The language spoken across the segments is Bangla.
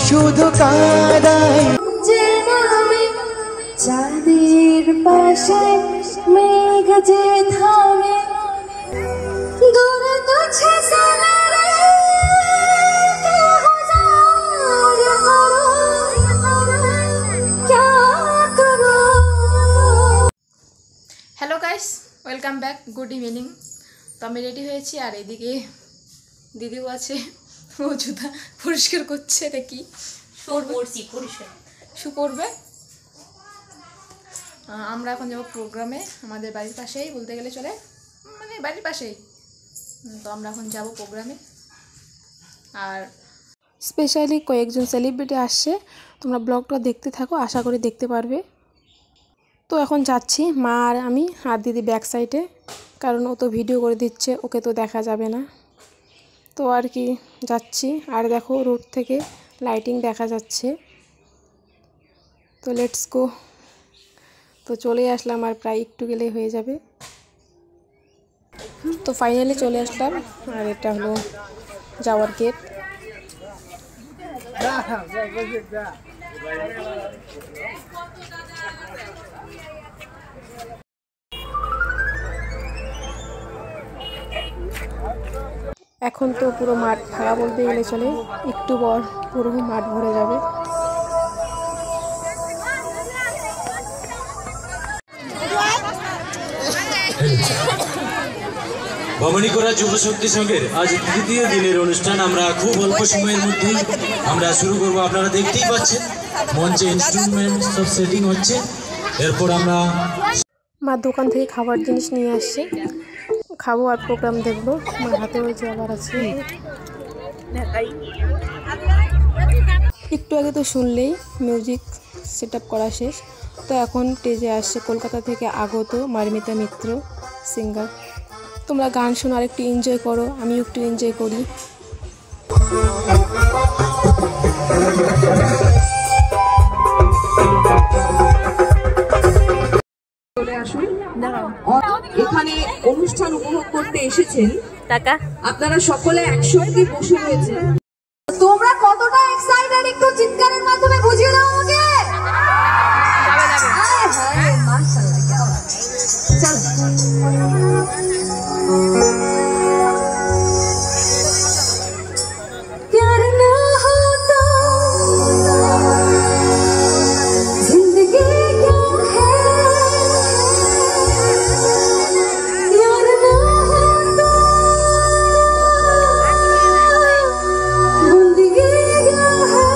শুধু কাঁদাই। চাঁদের পাশে মেঘ যে থামে দূরে তুঝে hello guys, welcome back, good evening. তো আমি রেডি হয়েছি আর এদিকে দিদিও আছে, ও জুতা পরিষ্কার করছে। এটা কি শু করবে। আমরা এখন যাবো প্রোগ্রামে, আমাদের বাড়ির পাশেই বলতে গেলে চলে, মানে বাড়ির পাশেই। তো আমরা এখন যাব প্রোগ্রামে। আর স্পেশালি কয়েকজন সেলিব্রিটি আসছে, তোমরা ব্লগটা দেখতে থাকো, আশা করি দেখতে পারবে। তো এখন যাচ্ছি মা আর আমি আর দিদি ব্যাক সাইডে, কারণ ও তো ভিডিও করে দিচ্ছে, ওকে তো দেখা যাবে না। তো আর কি যাচ্ছি। আর দেখো রোড থেকে লাইটিং দেখা যাচ্ছে। তো লেটস গো। তো চলে আসলাম, আর প্রায় একটু গেলেই হয়ে যাবে। তো ফাইনালি চলে আসলাম, আর এটা হলো যাওয়ার গেট। এখন তো পুরো মাঠ ফাঁকা বলতে গেলে চলে, একটু পর পুরো মাঠ ভরে যাবে। ভবানীকোড়া যুব শক্তি সংঘের আজ তৃতীয় দিনের অনুষ্ঠান আমরা খুব অল্প সময়ের মধ্যেই আমরা শুরু করব। আপনারা দেখতেই পাচ্ছেন মঞ্চে ইনস্ট্রুমেন্ট সব সেটিং হচ্ছে। এরপর আমরা মা দোকান থেকে খাবার জিনিস নিয়ে আসছে, খাবো আর প্রোগ্রাম দেখবো। মার হাতে হয়েছে আবার আছে। একটু আগে তো শুনলেই মিউজিক সেট আপ করা শেষ। তো এখন স্টেজে আসছে কলকাতা থেকে আগত মারিমিতা মিত্র সিঙ্গার। তোমরা গান শোনো আর একটু এনজয় করো, আমিও একটু এনজয় করি। এখানে অনুষ্ঠান উপভোগ করতে এসেছেন আপনারা সকলে একসঙ্গে বসে রয়েছেন। তোমরা কতটা এক্সাইটেড একটু চিৎকারের মাধ্যমে বুঝিয়ে দাও আমাকে। মাশাআল্লাহ, কি বাত। प्यार ना होता जिंदगी क्या है, प्यार ना होता जिंदगी क्या है।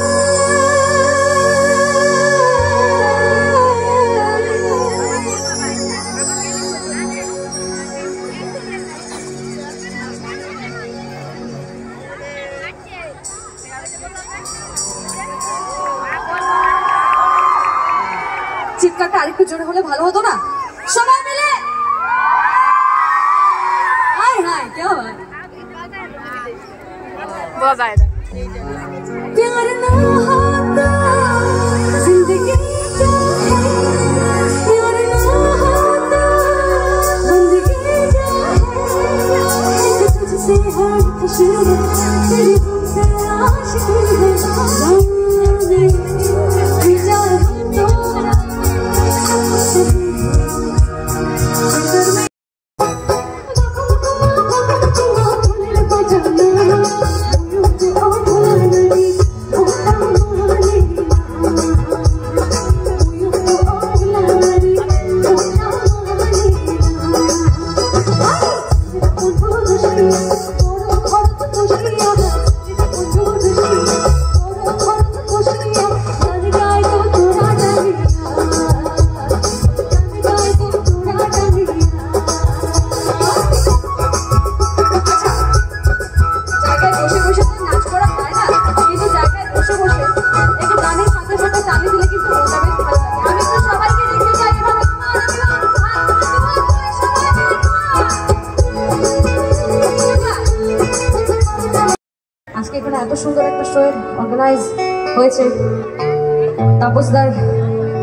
চিৎকারটা আরেকটু জোরে হলে ভালো হতো না, সবাই মিলে। হাই হাই, क्या बात। प्यार ना होता जिंदगी क्या है, प्यार ना होता जिंदगी क्या है। तुझसे हर खुशी तेरी तुमसे आशिक है, এত সুন্দর একটা শো অর্গানাইজ হয়েছে তাপসদার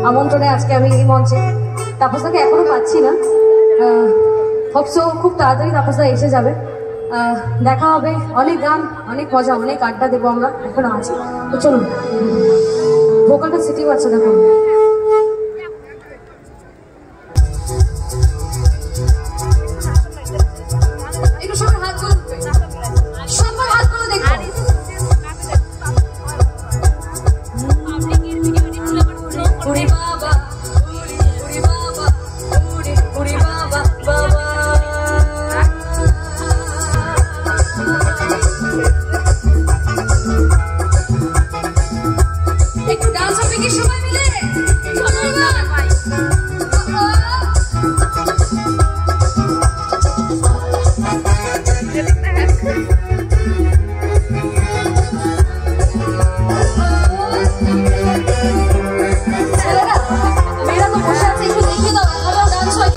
আমন্ত্রণে। আজকে আমি এই মঞ্চে তাপসদাকে এখনো পাচ্ছি না, হোপসো খুব তাড়াতাড়ি তাপসদা এসে যাবে। দেখা হবে, অনেক গান, অনেক মজা, অনেক আড্ডা দেবো আমরা, এখনো আছি। তো চলুন, ভোকালটা সিটি পাচ্ছে দেখো। একটু সবার হাতগুলো উঠবে, সবার হাতগুলো দেখো। উড়ি বাবা, উড়ি বাবা, উড়ি বাবা, বাবা। একটু ডান্স হবে কি সবাই মিলে? ছেলেরা, মেয়েরা তো বসে আছে, একটু দেখিয়ে দাও, এখনো ডান্স হয়।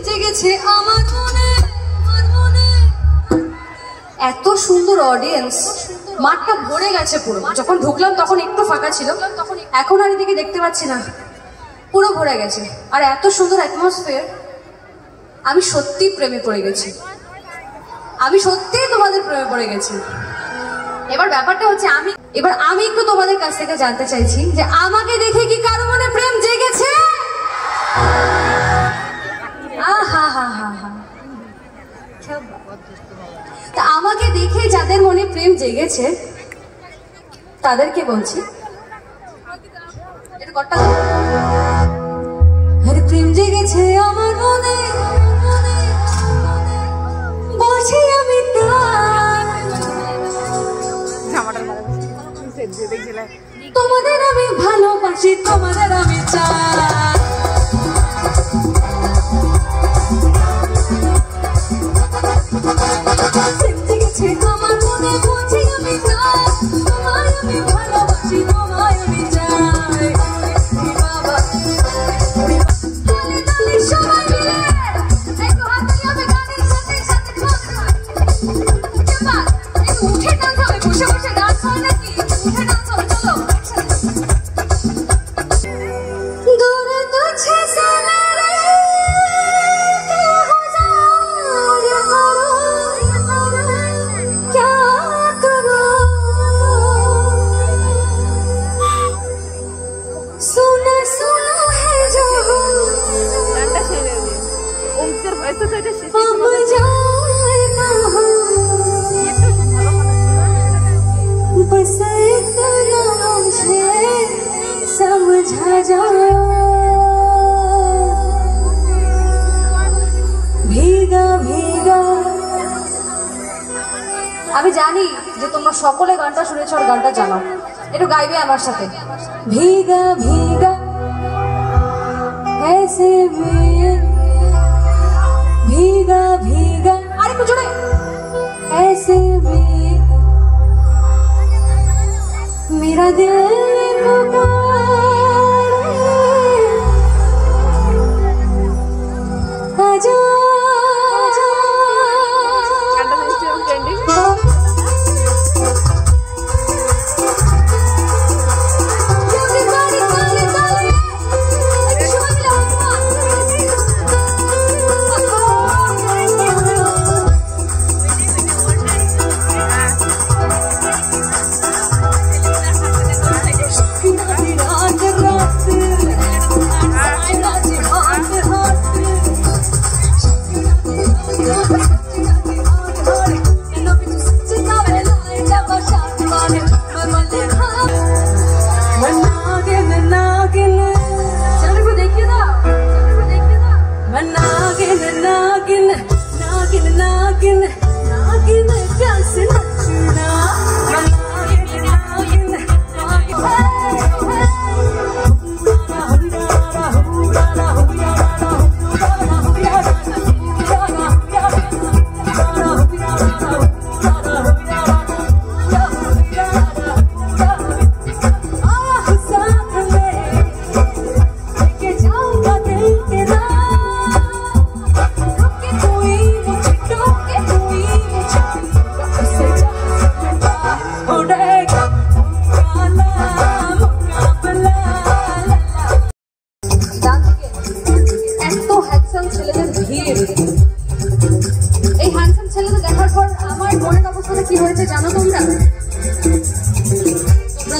জেগেছে আমার মনে, আমার মনে। এত সুন্দর অডিয়েন্স, মাঠটা ভরে গেছে পুরো। যখন ঢুকলাম তখন একটু ফাঁকা ছিল, এখন আর এদিকে দেখতে পাচ্ছি না, পুরো ভরে গেছে। আর এত সুন্দর অ্যাটমসফিয়ার, আমি সত্যি প্রেমে পড়ে গেছি, আমি সত্যিই তোমাদের প্রেমে পড়ে গেছি। এবার ব্যাপারটা হচ্ছে আমি একটু তোমাদের কাছ থেকে জানতে চাইছি যে আমাকে দেখে কি কারো মনে প্রেম জেগেছে? আহা হা হা হা। তা আমাকে দেখে যাদের মনে প্রেম জেগেছে তাদেরকে বলছি, আরে প্রেম জেগেছে আমার মনে, বলছি আমি তোমাদের আমি ভালোবাসি, তোমাদের আমি চাই। আমার মনে বলছি আমি চাই, তোমায় আমি ভালোবাসি, তোমায় আমি চাই। বাবা তালে তালে সবাই মিলে একটু হাত মিলাবে, গানের সাথে সাথে একটু উঠে ডান্স হবে, বসে বসে ডান্স হয় নাকি? উঠে ডান্স হবে, চলো দূরে তুঝে সে মেরে बस इतना मुझे समझा जाओ, भीगा भीगा। আমি জানি যে তোমরা সকলে গানটা শুনেছো আর গানটা জানো, একটু গাইবে আমার সাথে। ভীগা ভীগা ऐसे भीगा भीगा, अरे कुछ जोड़े। ऐसे भी मेरा दिल आजा कोई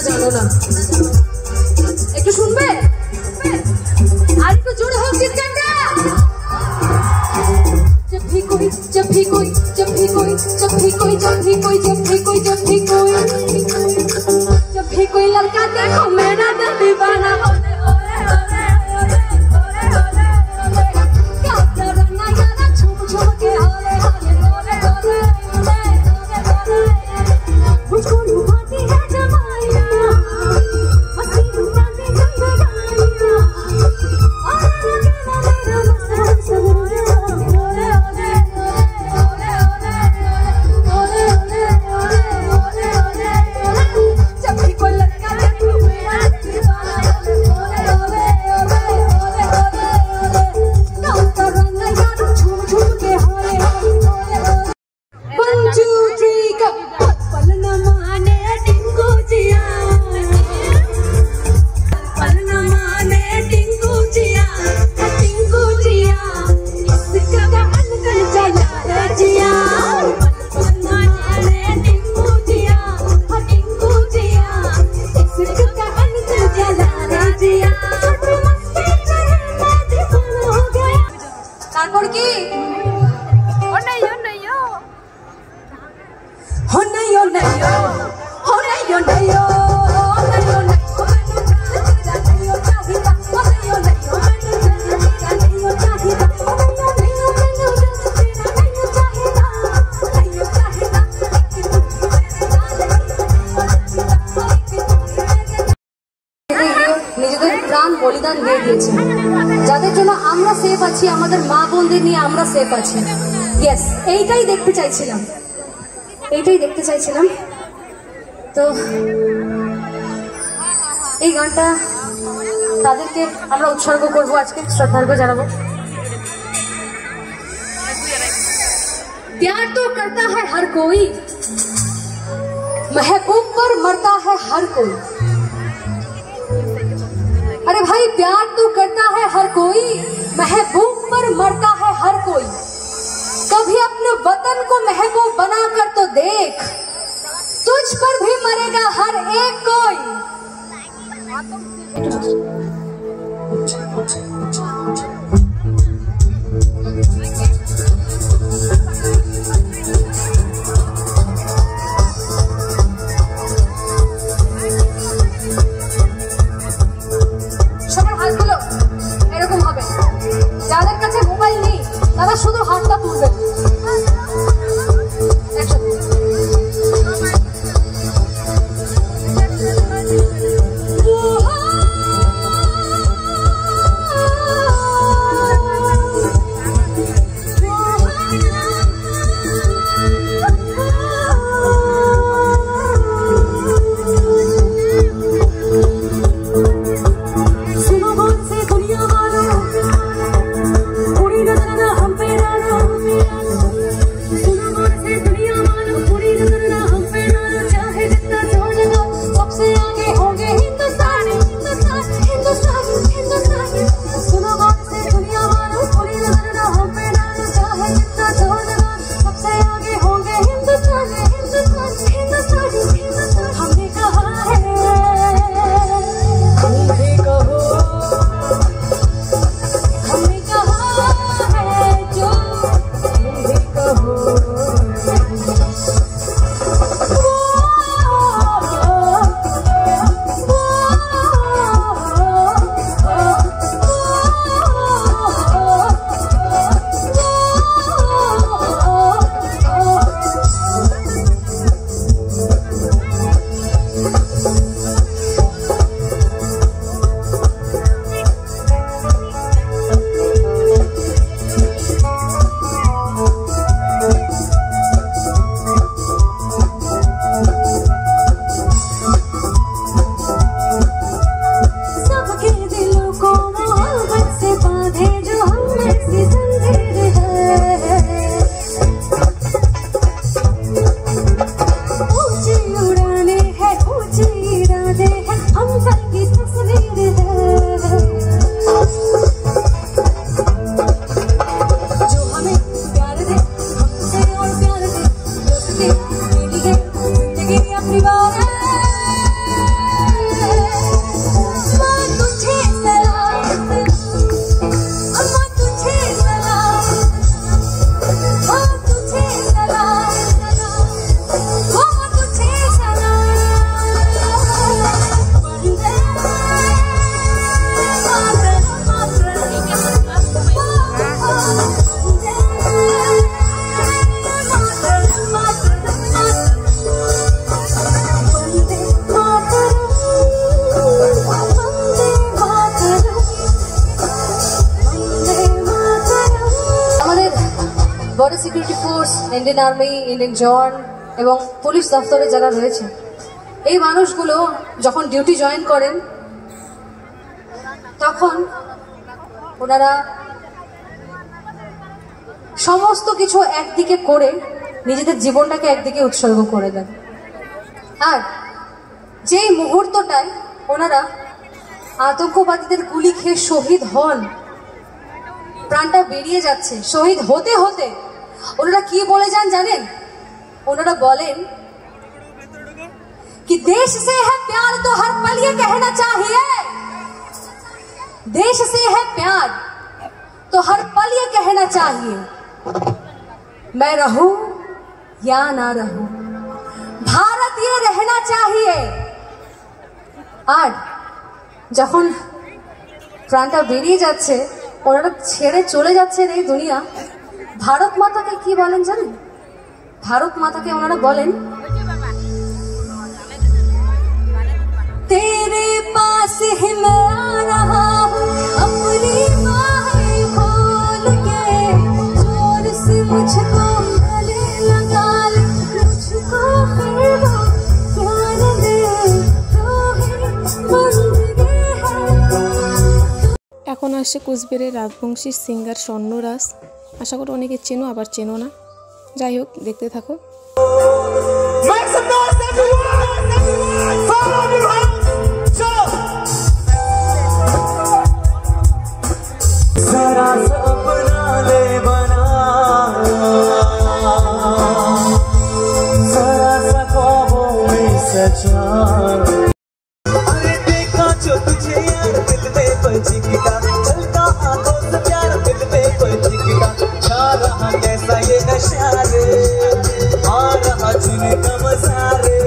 তোমরা জানো না। একটু শুনবে? আর একটু জোরে হোক চিৎকারটা। जब भी कोई जब भी कोई जब भी कोई जब भी कोई जब भी कोई जब भी कोई जब भी कोई जब भी कोई लड़का देखो मेरा दिल दीवाना होले होले होले होले होले होले क्या करना यारा छुप छुप के होले होले होले होले होले मुझको लुभाती है जमाइया मस्ती लुभाती जिंदगानिया और अकेला मेरा मस्त होले होले होले होले होले होले होले होले जब भी कोई लड़का देखो मेरा दीवाना होले होले होले होले होले काम करना यार झूम झूम के होले होले 1 2 3 go पल न माने टिंकू जिया पल न माने टिंकू जिया इसका गान कर चला रे जिया पल न माने टिंकू जिया इसका गान कर चला रे जिया मस्ती रहना दीवाना हो गया তারপর কি ও নাই ও নাই ও हो नहीं हो नहीं हो हो नहीं हो नहीं हो हो नहीं हो नहीं हो नहीं हो चाहिदा हो नहीं हो नहीं हो नहीं हो चाहिदा हो नहीं हो नहीं हो नहीं हो चाहिदा नहीं हो चाहिदा নিজেদের প্রাণ বলিদান দিয়ে দিয়েছে যাদের জন্য আমরা সেফ আছি আমাদের মা বোনদের নিয়ে আমরা সেফ আছি ইয়েস এইটাই দেখতে চাইছিলাম তো এই গানটা তাদেরকে আমরা উৎসর্গ করব আজকে শ্রদ্ধার্ঘ্য জানাবো प्यार तो करता है हर कोई महबूब पर मरता है हर कोई अरे भाई प्यार तो करता है हर कोई महबूब पर मरता है हर कोई कभी अपने वतन को महबूब बनाकर तो देख तुझ पर भी मरेगा हर एक कोई সবার হাতগুলো এরকম হবে যাদের কাছে মোবাইল নেই তারা শুধু হাতটা তুলবেন ইন্ডিয়ান আর্মি, ইন্ডিয়ান জওয়ান এবং পুলিশ দপ্তরে যারা রয়েছে, এই মানুষগুলো যখন ডিউটি জয়েন করেন তখন ওনারা সমস্ত কিছু একদিকে করে নিজেদের জীবনটাকে একদিকে উৎসর্গ করে দেন। আর যেই মুহূর্তটায় ওনারা আতঙ্কবাদীদের গুলি খেয়ে শহীদ হন, প্রাণটা বেরিয়ে যাচ্ছে, শহীদ হতে হতে ওনারা কি বলে যান জানেন? ওনারা বলেন कि देश से है प्यार तो हर पल ये कहना चाहिए, देश से है प्यार तो हर पल ये कहना चाहिए, मैं रहूं या ना रहूं भारत ये रहना चाहिए। আর যখন প্রাণটা বেরিয়ে যাচ্ছে, ওনারা ছেড়ে চলে যাচ্ছেন এই দুনিয়া, ভারত মাতাকে কি বলেন জানেন? ভারত মাতাকে ওনারা বলেন, तेरे पास ही मैं आ रहा हूँ अपनी बाहें खोल के, जोर से मुझको गले लगा ले, मुझको फिर वो प्यार दे, तो ही बंदगी है। এখন আসছে কুচবিহারের রাজবংশী সিঙ্গার স্বর্ণরাজ। আশা করি অনেকে চেনো, আবার চেনো না। যাই হোক, দেখতে থাকো। अरे देखा जो तुझे यार दिल में बजता, चलता आंखों से प्यार दिल में बजता, छा रहा कैसा ये नशा रे, आ रहा जीने का मजा रे,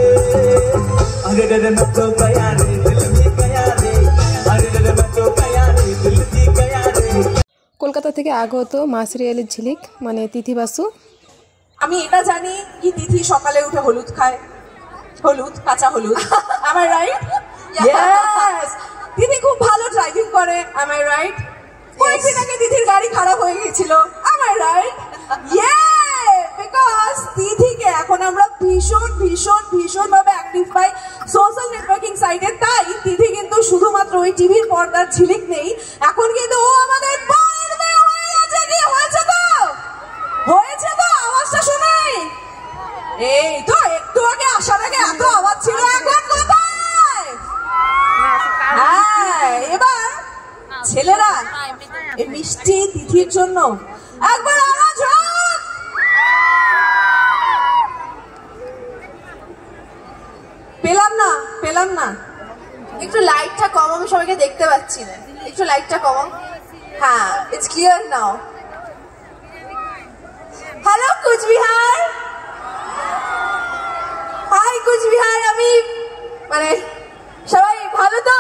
अरे रे मैं तो गया रे, दिल भी गया रे, अरे रे मैं तो गया रे, दिल भी गया रे। কলকাতা থেকে আগত মাসরিয়ালের ঝিলিক মানে তিথি বাসু। আমি এটা জানি কি তিথি সকালে উঠে হলুদ খায়, হলুদ, কাঁচা হলুদ। Am I right? Yes. তিথি খুব ভালো ড্রাইভিং করে। Am I right? কয়েকদিন আগে তিথির গাড়ি খারাপ হয়ে গিয়েছিল। Am I right? Yeah, because তিথিকে এখন আমরা ভীষণ ভীষণ ভীষণ ভাবে অ্যাক্টিভ পাই সোশ্যাল নেটওয়ার্কিং সাইটে। তাই তিথি কিন্তু শুধুমাত্র ওই টিভির পর্দার ঝিলিক নেই, এখন কিন্তু ও আমাদের বাড়ির মেয়ে হয়ে গেছে। কি হয়েছে তো? হয়েছে তো? আওয়াজটা শুনেই। এই তো একটু আগে আসার আগে এত আওয়াজ ছিল, এখন কোথায়? হ্যাঁ, এবার ছেলেরা এই মিষ্টি তিথির জন্য একবার আওয়াজ হোক। পেলাম না একটু লাইটটা কম, আমি সবাইকে দেখতে পাচ্ছি না, একটু লাইটটা কম। হ্যাঁ, it's clear now. Hello Cooch Behar, hi Cooch Behar. আমি মানে সবাই ভালো তো?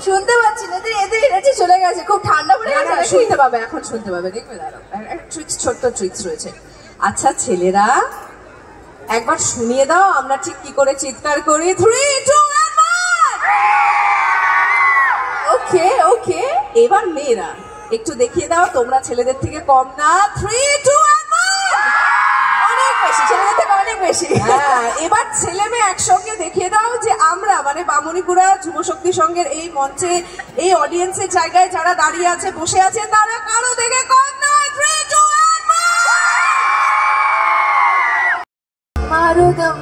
শুনতে পাচ্ছি না, এদের এনার্জি চলে গেছে, খুব ঠান্ডা পড়ে গেছে। শুনতে পাবে, এখন শুনতে পাবে, দেখবে দাঁড়াও, ট্রিক্স, ছোট্ট ট্রিক্স রয়েছে। আচ্ছা ছেলেরা একবার শুনিয়ে দাও আমরা ঠিক কি করে চিৎকার করি। 3, 2, 1। ওকে ওকে, এবার মেয়েরা একটু দেখিয়ে দাও, তোমরা ছেলেদের থেকে কম না। 3, 2, 1। অনেক বেশি, ছেলেদের থেকে অনেক বেশি। হ্যাঁ, এবার ছেলে মেয়ে একসঙ্গে দেখিয়ে দাও যে আমরা মানে বামুনিকুড়া যুব শক্তি সংঘের এই মঞ্চে, এই অডিয়েন্সের জায়গায় যারা দাঁড়িয়ে আছে, বসে আছে, তারা কারো থেকে কম নয়। 3, 2, 1। মারো দম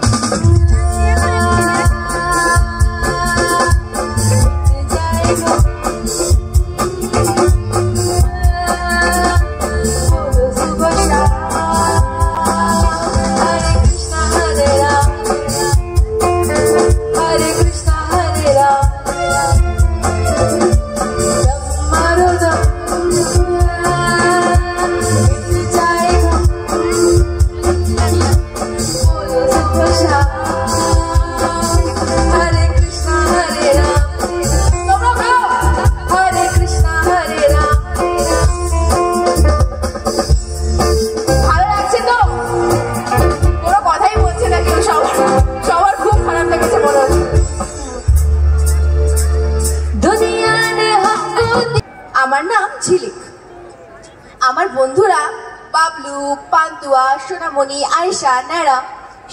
পাতলু, পান্তুয়া, সোনামণি, আয়েশা, ন্যাড়া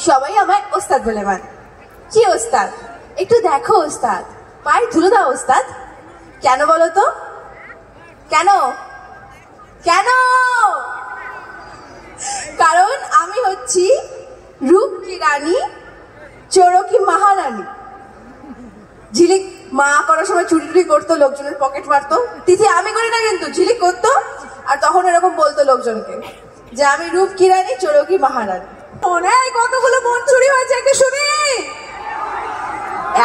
সবাই আমায় ওস্তাদ বলে মান। কি ওস্তাদ? একটু দেখো ওস্তাদ, পায়ে ধুলো দাও ওস্তাদ। কেন বলো তো? কেন কেন? কারণ আমি হচ্ছি রূপ কি রানী, চোরকি মহারানী। ঝিলিক মা করার সময় চুরি টুরি করতো, লোকজনের পকেট মারতো। তিথি আমি করি না কিন্তু, ঝিলিক করতো। আর তখন এরকম বলতো লোকজনকে যে আমি রূপ কি রানী, চোরকি মহারানী। অনেক কতগুলো মন চুরি হয়েছে একটু শুনি।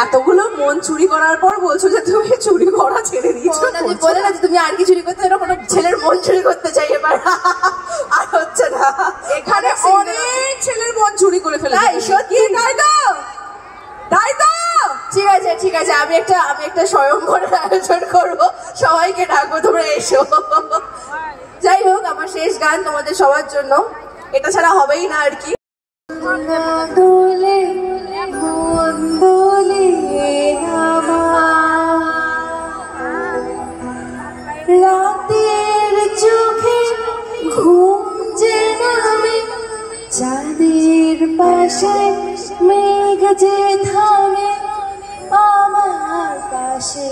এতগুলো মন চুরি করার পর বলছো যে তুমি চুরি করা ছেড়ে দিয়েছো। বলে না যে তুমি আর কি চুরি করতে চাও, কোনো ছেলের মন চুরি করতে চাই এবার। আর হচ্ছে না, এখানে অনেক ছেলের মন চুরি করে ফেলে। সত্যি তাই তো? তাই তো? ঠিক আছে ঠিক আছে, আমি একটা স্বয়ংবরের আয়োজন করবো, সবাইকে ডাকবো, তোমরা এসো। যাই হোক, আমার শেষ গান তোমাদের সবার জন্য, এটা ছাড়া হবেই না আর কি। দোলে মন দোলে রাতের চোখে ঘুম যে নামে, চাঁদের পাশে মেঘ যে থামে, আমার পাশে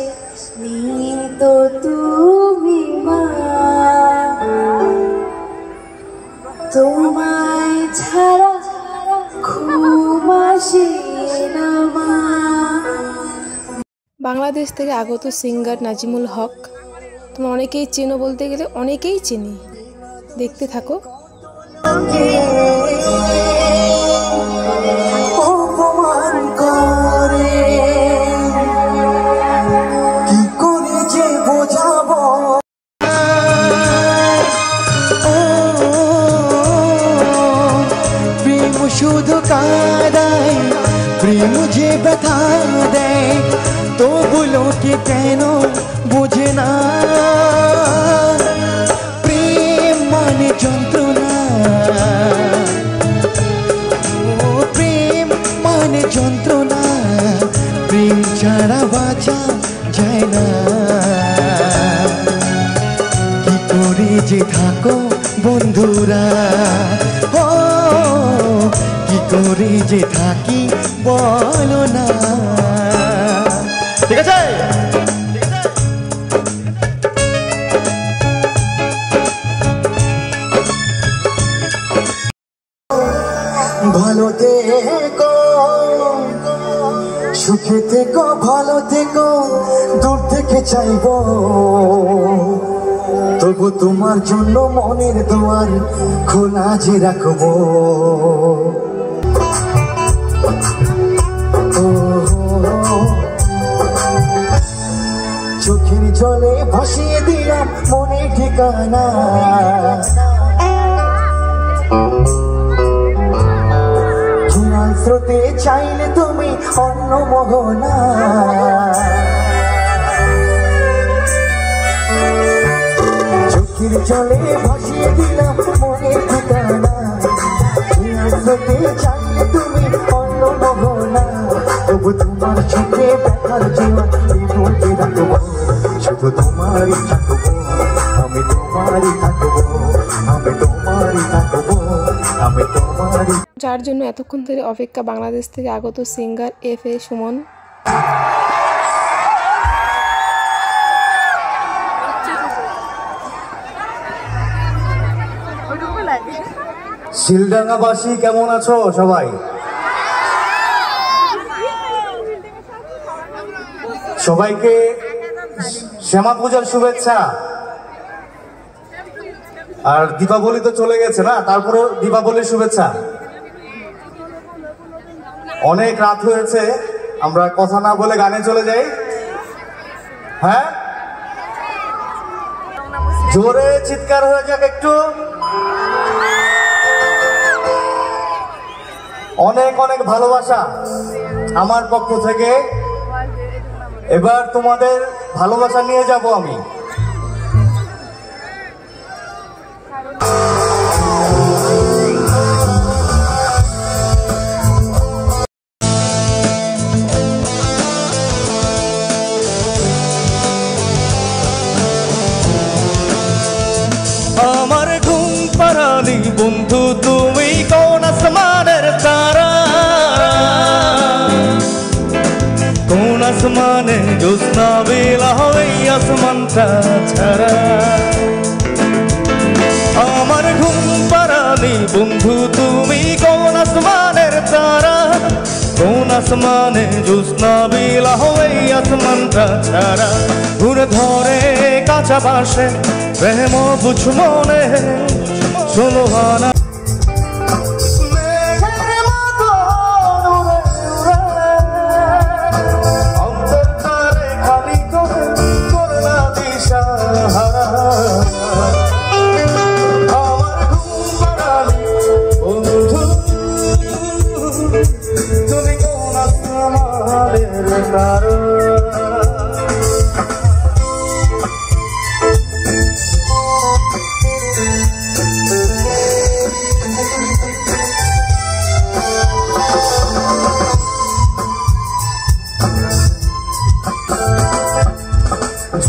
নেই তো তুমি মা, তোমায় ছাড়া ঘুম আসে না মা। বাংলাদেশ থেকে আগত সিঙ্গার নাজিমুল হক, তোমরা অনেকেই চেনো, বলতে গেলে অনেকেই চিনি। দেখতে থাকো। অপমান করে কি করে যে বোঝাবো, প্রেম শুধু কাঁদায়, প্রেম যে ব্যথা দেয়, তবুও কি কেন বোঝে না, প্রেম মানে যন্ত্রণা, প্রেম মানে যন্ত্রণা, প্রেম ছাড়া বাঁচা যায় না, কি করে যে থাকো বন্ধুরা, ও কি করে যে থাকি বলো না। ঠিক আছে, ভালো থেকো, সুখে থেকো, ভালো থেকো, দূর থেকে চাইবো, তবু তোমার জন্য মনের দুয়ার খোলা যে রাখবো। চোখের জলে ভাসিয়ে দিলাম মনের ঠিকানা, স্রোতে চাইলে তুমি অন্য মোহনা, চোখের জলে ভাসিয়ে দিলাম মনের ঠিকানা, স্রোতে চাইলে তুমি অন্য মোহনা, তবু তোমার চোখে দেখার জোয়ার বুকে রাখবো, শুধু তোমারই থাকবো, আমি তোমারই থাকবো, আমি তোমারই থাকবো, আমি তোমারই। যার জন্য এতক্ষণ ধরে অপেক্ষা বাংলাদেশ থেকে আগত সিঙ্গার FA সুমন। শিলডাঙ্গাবাসী কেমন আছো সবাই? সবাইকে শ্যামা পূজার শুভেচ্ছা। আর দীপাবলি তো চলে গেছে না, তারপরেও দীপাবলির শুভেচ্ছা। অনেক রাত হয়েছে, আমরা কথা না বলে গানে চলে যাই। হ্যাঁ, জোরে চিৎকার হয়ে যাক একটু। অনেক অনেক ভালোবাসা আমার পক্ষ থেকে। এবার তোমাদের ভালোবাসা নিয়ে যাব আমি। আমার ঘুম পাড়ালি আসমানে জ্যোৎস্না বেলা এই আসমানটা ছাড়া আমার ঘুম পাড়ানি বন্ধু তুমি কোন আসমানের তারা কোন আসমানে জ্যোৎস্না বেলা এই আসমানটা ছাড়া ঘুরে ধরে কাঁচা বাসে প্রেম বুঝ মনে ষোলো আনা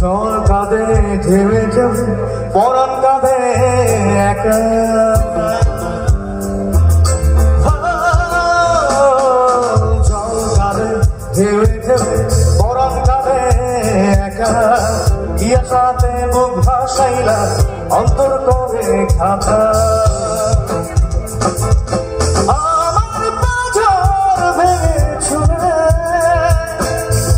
জল কাঁদে ঢেউে ঢেউ পরাণ কাঁদে একা জল কাঁদে ঢেউে ঢেউ পরাণ কাঁদে একা গিয়া সাথে বুক ভাসাইলা অন্তর করে খাতা আমার পাঁচর ভেঙে ছুঁড়ে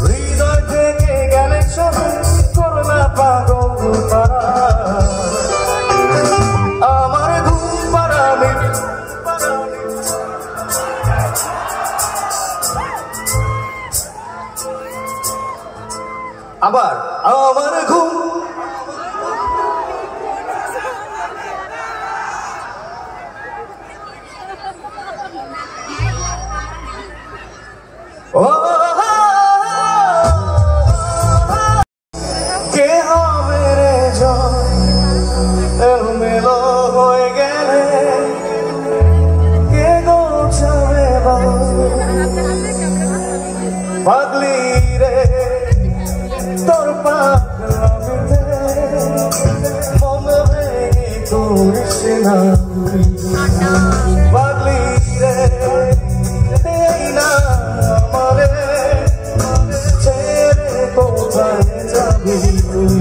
হৃদয় থেকে গেলে সবে করোনা পাগল পারা আমার ঘুম পাড়ানি আবার আমার ঘুম ও কে হবে রে জয় এলোমেলো হয়ে গেলে কে গোছাবে পাগলি রে তোর পাগলামিতে মন ভেঙে করিস না পাগলি রে এই না আমারে ছেড়ে কোথায় যাবি তুই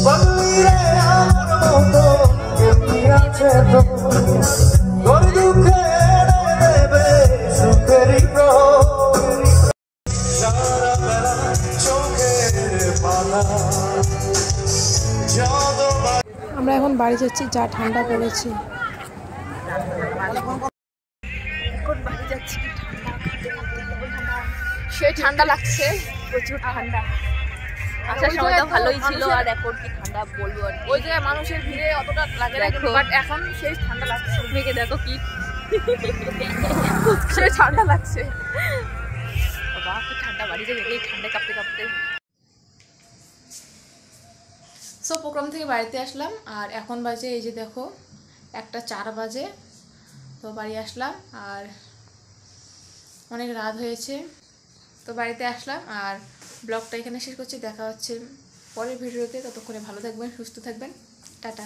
পাগলি রে আমার মতো কেমনি আছে তো তোর দুঃখে দেবে সুখেরই সারা বেলা চোখের পাতা আমরা এখন বাড়ি যাচ্ছি, যা ঠান্ডা পড়েছে। সেই ঠান্ডা লাগছে, প্রচুর ঠান্ডা। আসার সময় তো ভালোই ছিল, আর এখন কি ঠান্ডা বলবো। আর ওই জায়গায় মানুষের ভিড়ে অতটা লাগে না, বাট এখন সেই ঠান্ডা লাগছে। মেঘে দেখো কি সেই ঠান্ডা লাগছে। বাবা কি ঠান্ডা, বাড়িতে গেলেই ঠান্ডা কাঁপতে কাঁপতে। সো প্রোগ্রাম থেকে বাড়িতে আসলাম, আর এখন বাজে এই যে দেখো 1:04 বাজে। তো বাড়ি আসলাম, আর অনেক রাত হয়েছে। তো বাড়িতে আসলাম, আর ব্লগটা এখানে শেষ করছি। দেখা হচ্ছে পরের ভিডিওতে। ততক্ষণে ভালো থাকবেন, সুস্থ থাকবেন। টাটা।